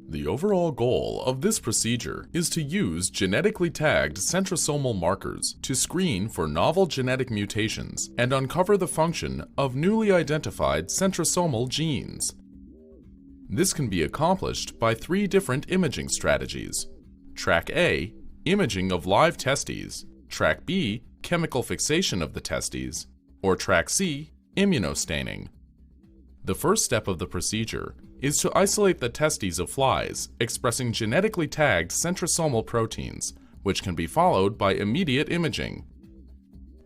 The overall goal of this procedure is to use genetically tagged centrosomal markers to screen for novel genetic mutations and uncover the function of newly identified centrosomal genes. This can be accomplished by 3 different imaging strategies. Track A, imaging of live testes. Track B, chemical fixation of the testes. Or Track C, immunostaining. The first step of the procedure is to isolate the testes of flies expressing genetically tagged centrosomal proteins, which can be followed by immediate imaging.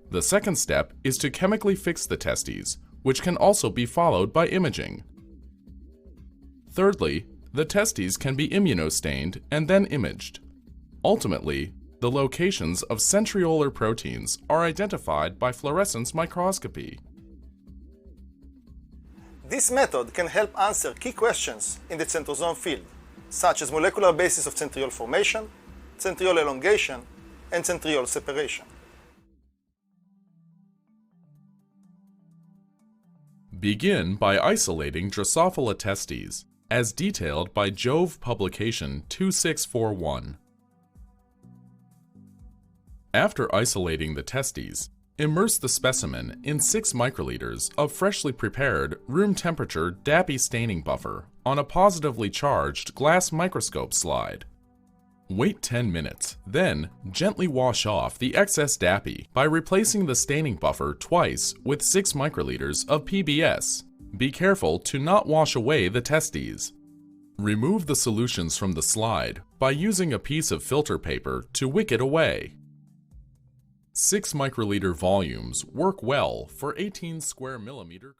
The second step is to chemically fix the testes, which can also be followed by imaging. Thirdly, the testes can be immunostained and then imaged. Ultimately, the locations of centriolar proteins are identified by fluorescence microscopy. This method can help answer key questions in the centrosome field, such as molecular basis of centriole formation, centriole elongation, and centriole separation. Begin by isolating Drosophila testes, as detailed by JoVE publication 2641. After isolating the testes, immerse the specimen in 6 microliters of freshly prepared, room-temperature DAPI staining buffer on a positively charged glass microscope slide. Wait 10 minutes, then gently wash off the excess DAPI by replacing the staining buffer twice with 6 microliters of PBS. Be careful to not wash away the testes. Remove the solutions from the slide by using a piece of filter paper to wick it away. 6 microliter volumes work well for 18 square millimeter